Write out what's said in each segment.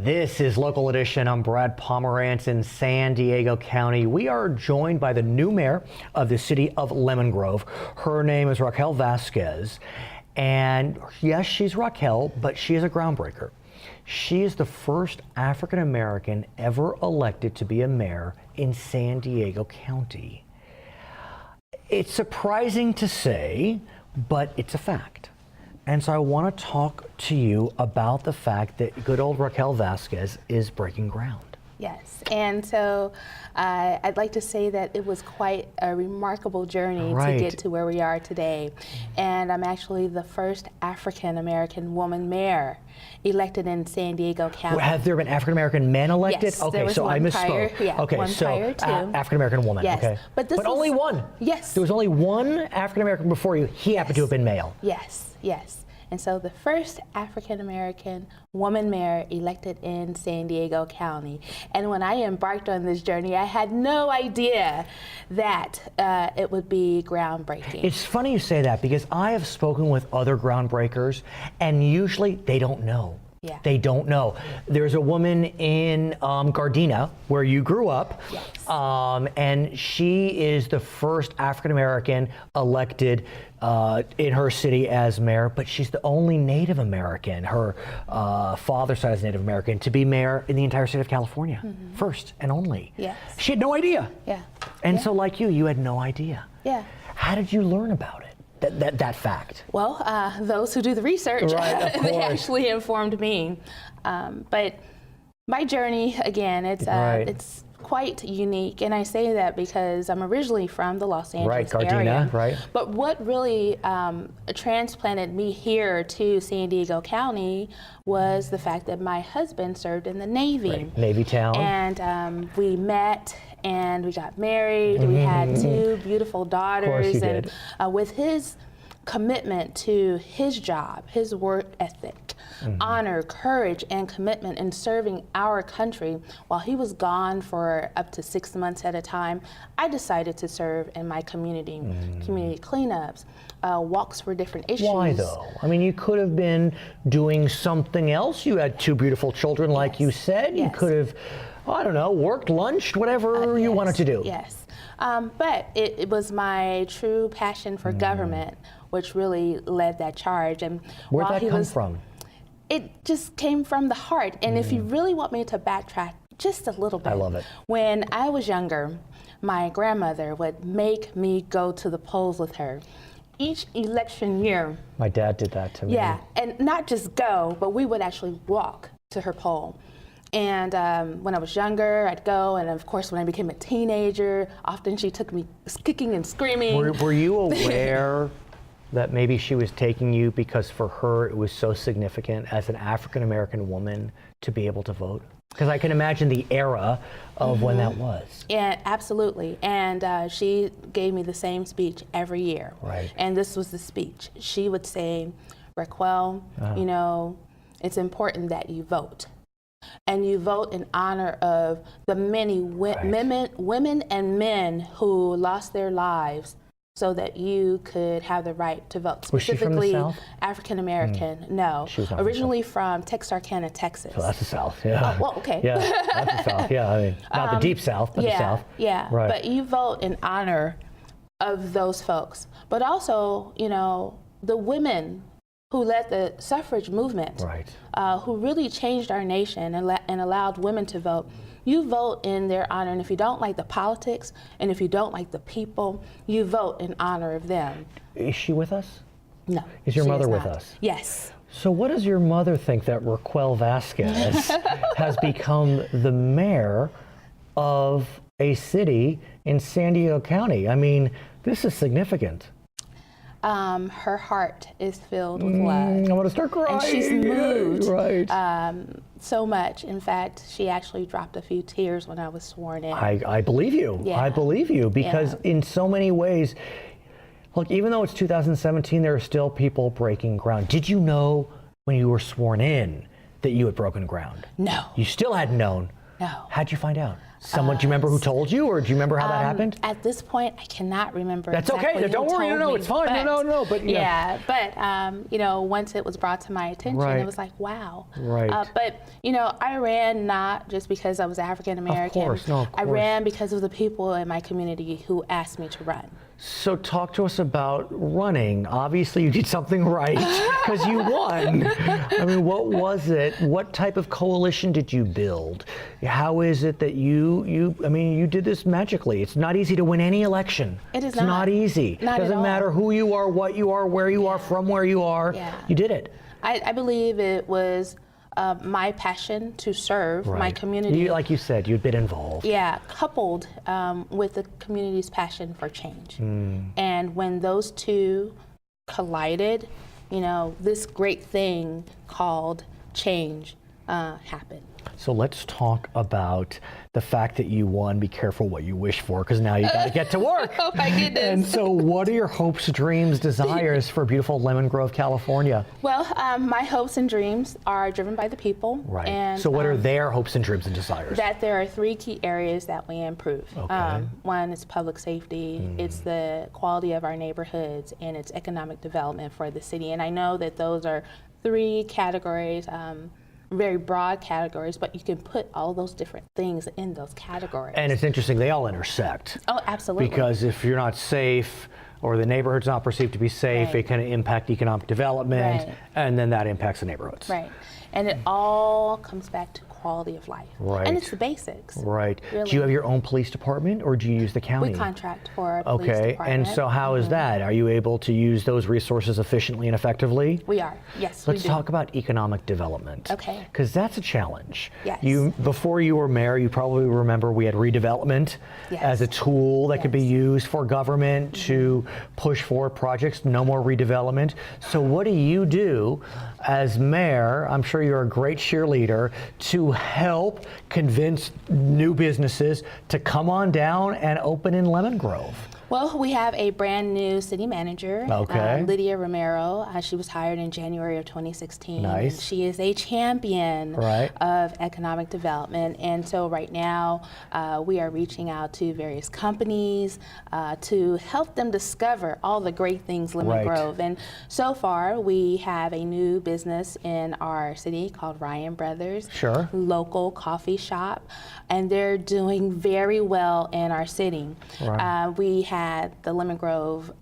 This is Local Edition. I'm Brad Pomerance in San Diego County. We are joined by the new mayor of the city of Lemon Grove. Her name is Racquel Vasquez. And yes, she's Racquel, but she is a groundbreaker. She is the first African American ever elected to be a mayor in San Diego County. It's surprising to say, but it's a fact. And so I want to talk to you about the fact that good old Racquel Vasquez is breaking ground. Yes, and so I'd like to say that it was quite a remarkable journey to get to where we are today. And I'm actually the first African-American woman mayor elected in San Diego County. Have there been African-American men elected? Yes, okay, there was so one I misspoke. Prior, yeah, okay, one so prior to. African-American woman. Yes, okay. but only one. Yes. There was only one African-American before you. He happened to have been male. Yes, yes. And so the first African-American woman mayor elected in San Diego County. And when I embarked on this journey, I had no idea that it would be groundbreaking. It's funny you say that because I have spoken with other groundbreakers and usually they don't know. Yeah. They don't know. There's a woman in Gardena, where you grew up, yes. And she is the first African-American elected in her city as mayor, but she's the only Native American, her father's side is Native American, to be mayor in the entire state of California. Mm-hmm. First and only. Yes. She had no idea. Yeah. And so like you had no idea. Yeah. How did you learn about it? That fact? Well, those who do the research, right, of they actually informed me. But my journey, again, it's quite unique, and I say that because I'm originally from the Los Angeles area. Right. But what really transplanted me here to San Diego County was the fact that my husband served in the Navy. Right. Navy town. And we met. And we got married. We had two beautiful daughters. Of course you did. With his commitment to his job, his work ethic, honor, courage, and commitment in serving our country, while he was gone for up to 6 months at a time, I decided to serve in my community, community cleanups, walks for different issues. Why though? I mean, you could have been doing something else. You had two beautiful children, like you said. Yes. You could have, I don't know, worked, lunched, whatever you wanted to do. Yes, but it was my true passion for government which really led that charge. And where'd that come from? It just came from the heart. And if you really want me to backtrack just a little bit. I love it. When I was younger, my grandmother would make me go to the polls with her. Each election year. My dad did that to me. Yeah, and not just go, but we would actually walk to her poll. And when I was younger, I'd go, and of course when I became a teenager, often she took me kicking and screaming. Were you aware that maybe she was taking you because for her it was so significant as an African-American woman to be able to vote? Because I can imagine the era of when that was. Yeah, absolutely. And she gave me the same speech every year. Right. And this was the speech. She would say, Racquel, you know, it's important that you vote. And you vote in honor of the many women and men who lost their lives so that you could have the right to vote. Specifically, African American. No, originally from Texarkana, Texas. So that's the South. Yeah. Oh, well, okay. Yeah, that's the South. Yeah, I mean, not the deep South, but the South. Yeah. Right. But you vote in honor of those folks, but also, you know, the women who led the suffrage movement, who really changed our nation and allowed women to vote. You vote in their honor, and if you don't like the politics, and if you don't like the people, you vote in honor of them. Is she with us? No. Is your mother with us? Yes. So what does your mother think that Racquel Vasquez has become the mayor of a city in San Diego County? I mean, this is significant. Her heart is filled with love. I want to start crying. And she's moved so much. In fact, she actually dropped a few tears when I was sworn in. I believe you. Yeah. I believe you because in so many ways, look, even though it's 2017, there are still people breaking ground. Did you know when you were sworn in that you had broken ground? No. You still hadn't known No. How'd you find out? Someone, do you remember who told you, or do you remember how that happened? At this point, I cannot remember. That's exactly okay. Don't worry. No, it's fine. No. But yeah, but you know, once it was brought to my attention, Right. it was like, wow. Right. But you know, I ran not just because I was African American. Of course. No, of course. I ran because of the people in my community who asked me to run. So talk to us about running. Obviously, you did something right because you won. I mean, what was it? What type of coalition did you build? How is it that you did this magically? It's not easy to win any election. It is It's not easy. Not Doesn't at all. matter who you are, what you are, where you are, from where you are. Yeah. You did it. I believe it was my passion to serve my Right. community. Like you said, you'd been involved. Yeah, coupled with the community's passion for change. And when those two collided, you know, this great thing called change happened. So let's talk about the fact that you won. Be careful what you wish for, because now you got to get to work. Oh my goodness. And so what are your hopes, dreams, desires for beautiful Lemon Grove, California? Well, my hopes and dreams are driven by the people. Right. And, So what are their hopes and dreams and desires? that there are three key areas that we improve. Okay. One is public safety, it's the quality of our neighborhoods, and it's economic development for the city. And I know that those are three categories, very broad categories, but you can put all those different things in those categories. And it's interesting, they all intersect. Oh, absolutely. Because if you're not safe, or the neighborhood's not perceived to be safe, Right. it can impact economic development, Right. and then that impacts the neighborhoods. Right. And it all comes back to quality of life. Right. And it's the basics. Right. Really. Do you have your own police department, or do you use the county? We contract for a police Okay, department. and so how is that? Are you able to use those resources efficiently and effectively? We are, yes, Let's we do. talk about economic development. Okay. Because that's a challenge. Yes. Before you were mayor, you probably remember we had redevelopment Yes. as a tool that could be Yes. used for government to push forward projects. No more redevelopment. So what do you do as mayor? I'm sure you're a great cheerleader to help convince new businesses to come on down and open in Lemon Grove. Well, we have a brand new city manager, Okay. Lydia Romero. She was hired in January of 2016. Nice. And she is a champion Right. of economic development. And so right now, we are reaching out to various companies to help them discover all the great things Lemon Right. Grove. And so far, we have a new business in our city called Ryan Brothers. Sure. Local coffee shop. And they're doing very well in our city. Right. We had the Lemon Grove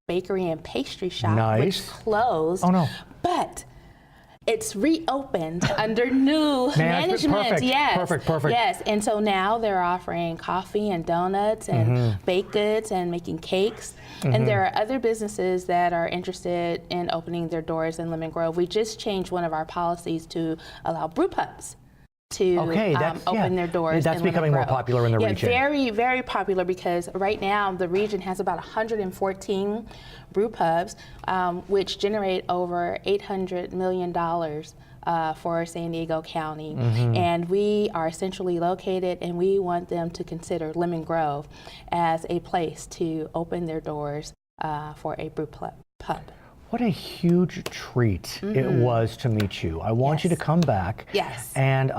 bakery and pastry shop, Nice. which closed. Oh, no. But it's reopened under new management. Perfect. Yes. Perfect. Yes. And so now they're offering coffee and donuts and baked goods and making cakes. And there are other businesses that are interested in opening their doors in Lemon Grove. We just changed one of our policies to allow brew pubs to open their doors. That's in becoming Lemon more Grove. popular in the region. Very, very popular, because right now the region has about 114 brew pubs, which generate over $800 million for San Diego County. And we are centrally located, and we want them to consider Lemon Grove as a place to open their doors for a brew pub. What a huge treat it was to meet you. I want you to come back. Yes. And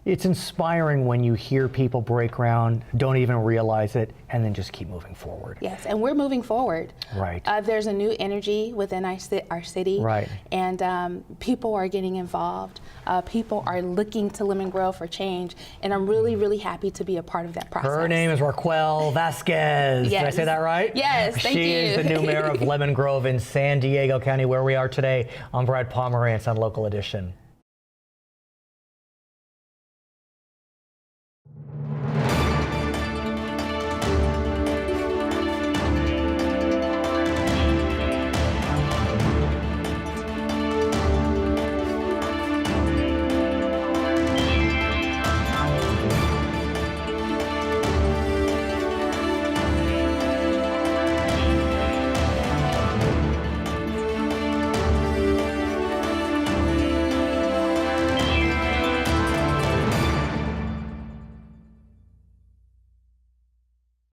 it's inspiring when you hear people break ground, don't even realize it, and then just keep moving forward. Yes, and we're moving forward. Right. There's a new energy within our city. Right. And people are getting involved. People are looking to Lemon Grove for change. And I'm really, really happy to be a part of that process. Her name is Racquel Vasquez. Did I Yes. say that right? Yes, thank She is you. the new mayor of Lemon Grove in San Diego County, where we are today. I'm Brad Pomerance on Local Edition.